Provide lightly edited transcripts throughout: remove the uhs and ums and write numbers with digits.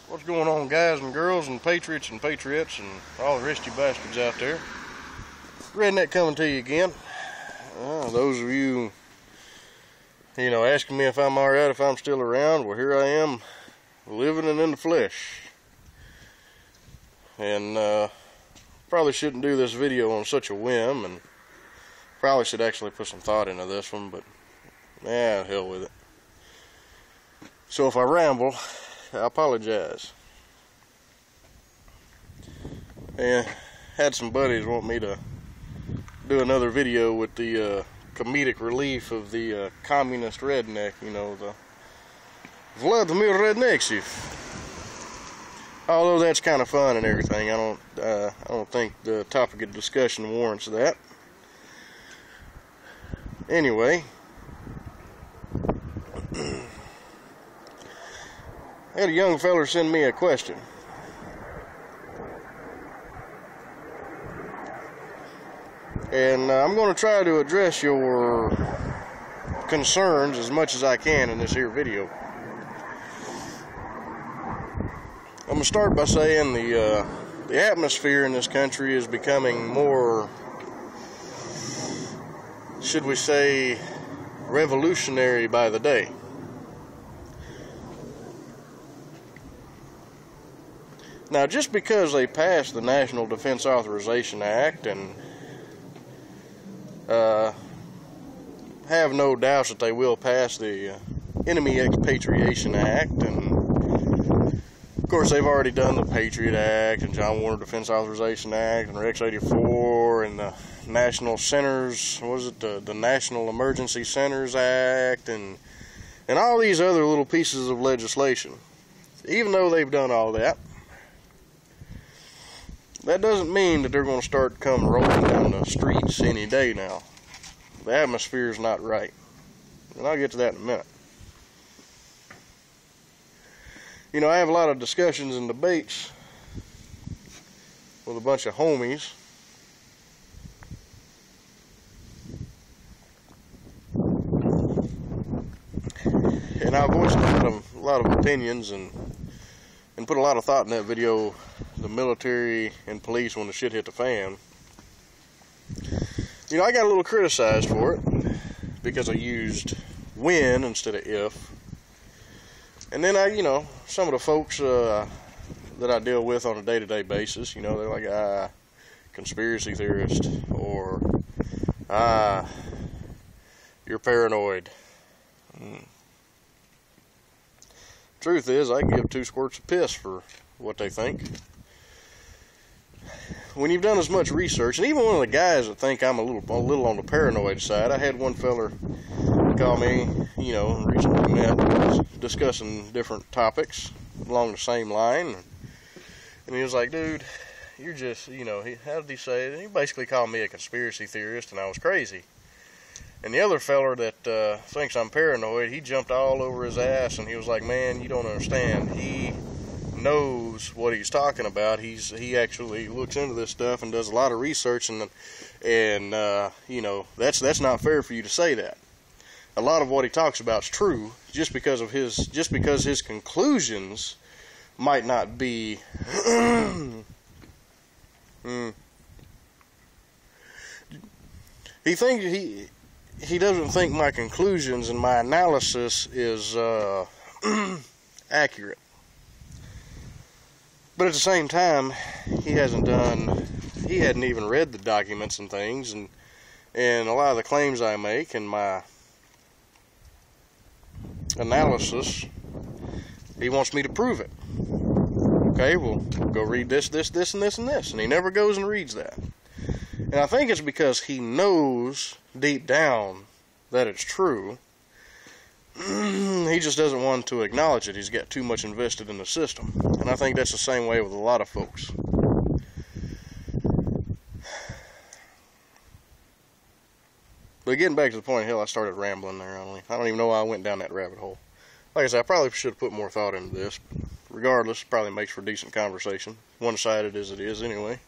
What's going on, guys and girls and patriots and patriots and all the rest of you bastards out there? Redneck coming to you again. Those of you, asking me if I'm alright, if I'm still around, well, here I am, living and in the flesh. And probably shouldn't do this video on such a whim, and probably should actually put some thought into this one, but hell with it. So if I ramble, I apologize. And had some buddies want me to do another video with the comedic relief of the communist redneck, the Vladimir Rednexiv. Although that's kind of fun and everything, I don't think the topic of discussion warrants that. Anyway, I had a young feller send me a question. And I'm going to try to address your concerns as much as I can in this here video. I'm going to start by saying the atmosphere in this country is becoming more, should we say, revolutionary by the day. Now, just because they passed the National Defense Authorization Act and have no doubts that they will pass the Enemy Expatriation Act, and of course they've already done the Patriot Act and John Warner Defense Authorization Act and Rex 84 and the National Centers, the National Emergency Centers Act, and all these other little pieces of legislation. Even though they've done all that, that doesn't mean that they're going to start coming rolling down the streets any day now. The atmosphere is not right. And I'll get to that in a minute. I have a lot of discussions and debates with a bunch of homies. And I voiced a lot of opinions and put a lot of thought in that video, the military and police when the shit hit the fan. I got a little criticized for it because I used when instead of if. And then some of the folks that I deal with on a day-to-day basis, they're like, conspiracy theorist, or you're paranoid. Truth is, I give 2 squirts of piss for what they think. When you've done as much research, and even one of the guys that think I'm a little on the paranoid side, I had one feller call me, recently met, was discussing different topics along the same line, and he was like, dude, you're just, how did he say it? He basically called me a conspiracy theorist, and I was crazy. And the other feller that thinks I'm paranoid, he jumped all over his ass, and he was like, man, you don't understand. He knows what he's talking about. He actually looks into this stuff and does a lot of research, and that's not fair for you to say that. A lot of what he talks about is true, just because his conclusions might not be he doesn't think my conclusions and my analysis is accurate. But at the same time, he hadn't even read the documents and things, and a lot of the claims I make and my analysis, he wants me to prove it. Okay, well, go read this, and this, and this, and he never goes and reads that. And I think it's because he knows deep down that it's true. He just doesn't want to acknowledge it. He's got too much invested in the system. And I think that's the same way with a lot of folks. But getting back to the point, hell, I started rambling there. I don't even know why I went down that rabbit hole. Like I said, I probably should have put more thought into this. But regardless, it probably makes for decent conversation. One-sided as it is anyway.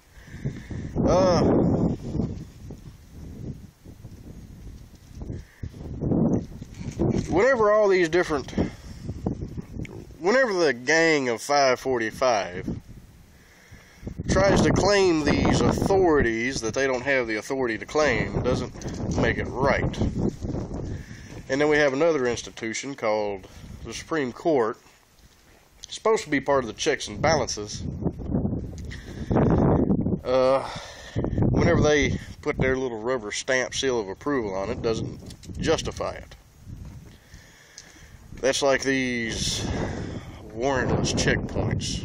Whenever all these different whenever the gang of 545 tries to claim these authorities that they don't have the authority to claim, it doesn't make it right. And then we have another institution called the Supreme Court. It's supposed to be part of the checks and balances. Whenever they put their little rubber stamp seal of approval on it, doesn't justify it. That's like these warrantless checkpoints.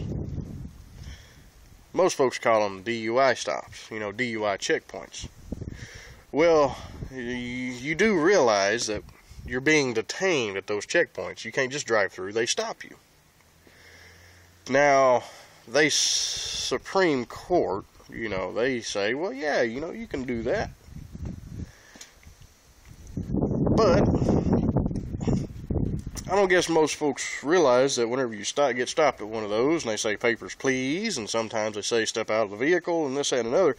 Most folks call them DUI stops, DUI checkpoints. Well, you do realize that you're being detained at those checkpoints. You can't just drive through, they stop you. Now, Supreme Court, they say, well, yeah, you can do that. But I don't guess most folks realize that whenever you get stopped at one of those, and they say papers please, and sometimes they say step out of the vehicle, and this, that, and another,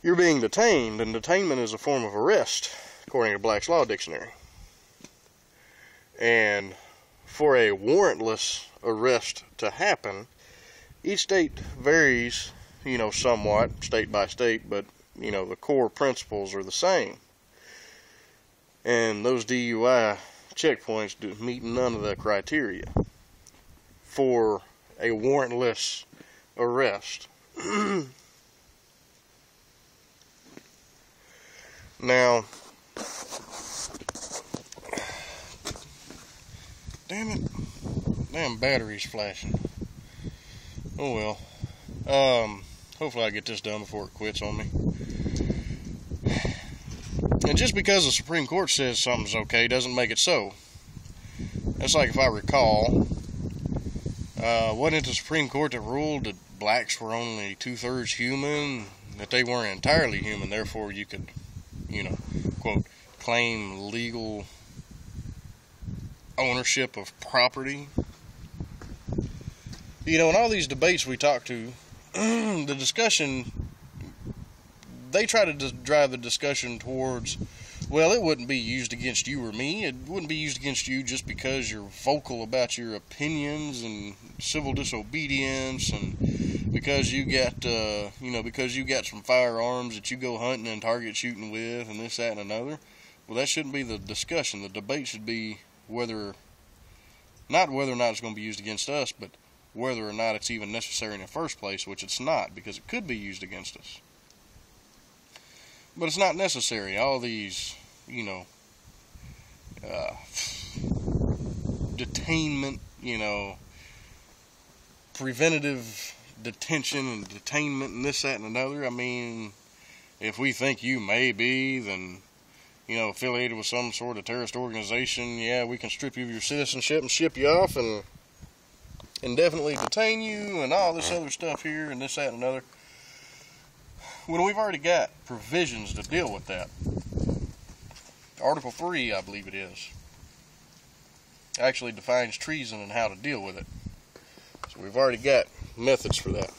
you're being detained, and detainment is a form of arrest, according to Black's Law Dictionary. And for a warrantless arrest to happen, each state varies, somewhat, state by state, but, the core principles are the same. And those DUI checkpoints do meet none of the criteria for a warrantless arrest. Now, damn it, damn battery's flashing. Oh well. Hopefully I get this done before it quits on me. And just because the Supreme Court says something's okay doesn't make it so. That's like, if I recall, wasn't it the Supreme Court that ruled that blacks were only 2/3 human, that they weren't entirely human, therefore you could, quote, claim legal ownership of property? In all these debates we talk to, the discussion, they try to drive the discussion towards, well, it wouldn't be used against you or me. It wouldn't be used against you just because you're vocal about your opinions and civil disobedience, and because you got, because you got some firearms that you go hunting and target shooting with, and this, that, and another. Well, that shouldn't be the discussion. The debate should be not whether or not it's going to be used against us, but whether or not it's even necessary in the first place, which it's not, because it could be used against us. But it's not necessary. All these, detainment, preventative detention and detainment and this, that, and another. I mean, if we think you may be, then, affiliated with some sort of terrorist organization, yeah, we can strip you of your citizenship and ship you off and indefinitely detain you and all this other stuff here and this, that, and another. When we've already got provisions to deal with that. Article 3, I believe it is, actually defines treason and how to deal with it. So we've already got methods for that.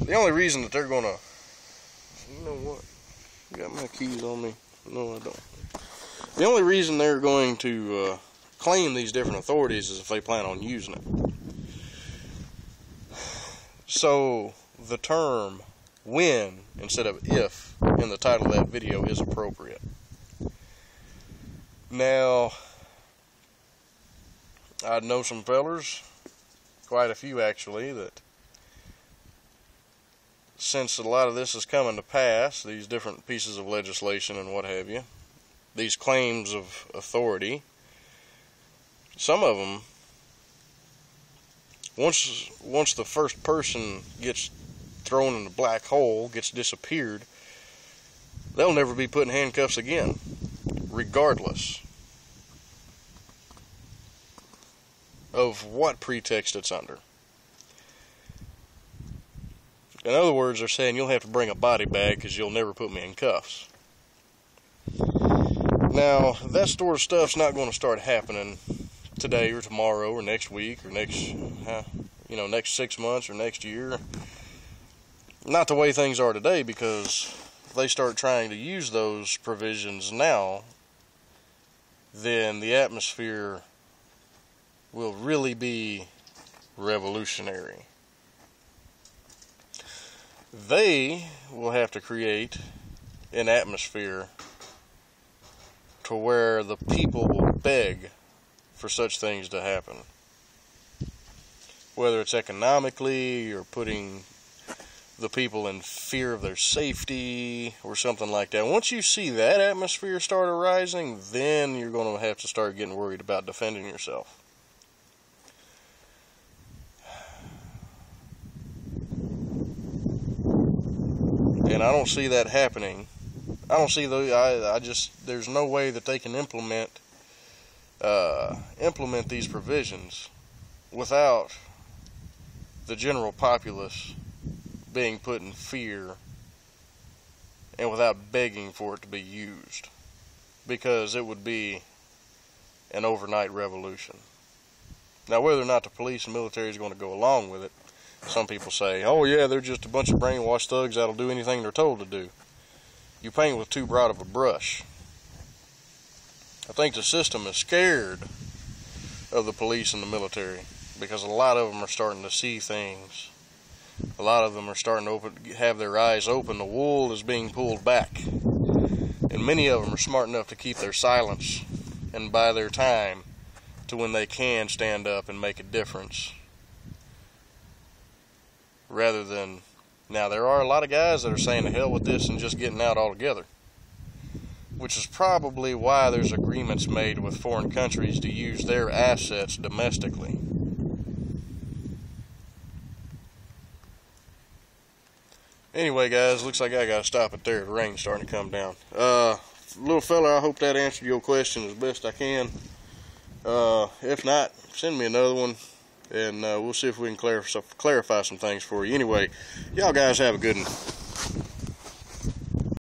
The only reason that they're going to, got my keys on me? No, I don't. The only reason they're going to claim these different authorities is if they plan on using it. So the term when instead of if in the title of that video is appropriate. Now, I know some fellers, quite a few actually, that since a lot of this is coming to pass, these different pieces of legislation and what have you, these claims of authority, some of them, once the first person gets thrown in the black hole, gets disappeared, they'll never be put in handcuffs again, regardless of what pretext it's under. In other words, they're saying you'll have to bring a body bag because you'll never put me in cuffs. Now, that sort of stuff's not going to start happening today or tomorrow or next week or next 6 months or next year. Not the way things are today, because if they start trying to use those provisions now, then the atmosphere will really be revolutionary. They will have to create an atmosphere to where the people will beg for such things to happen. Whether it's economically or putting the people in fear of their safety or something like that. Once you see that atmosphere start arising, then you're going to have to start getting worried about defending yourself. And I don't see that happening. I don't see there's no way that they can implement these provisions without the general populace being put in fear and without begging for it to be used, because it would be an overnight revolution. Now, whether or not the police and military is going to go along with it, some people say, oh yeah, they're just a bunch of brainwashed thugs that'll do anything they're told to do. You paint with too broad of a brush. I think the system is scared of the police and the military because a lot of them are starting to see things. A lot of them are starting to have their eyes open. The wool is being pulled back. And many of them are smart enough to keep their silence and buy their time to when they can stand up and make a difference. Rather than, now there are a lot of guys that are saying to hell with this and just getting out altogether. Which is probably why there's agreements made with foreign countries to use their assets domestically. Anyway, guys, looks like I gotta stop it there. The rain's starting to come down. Little fella, I hope that answered your question as best I can. If not, send me another one, and we'll see if we can clarify some things for you. Anyway, y'all guys have a good one.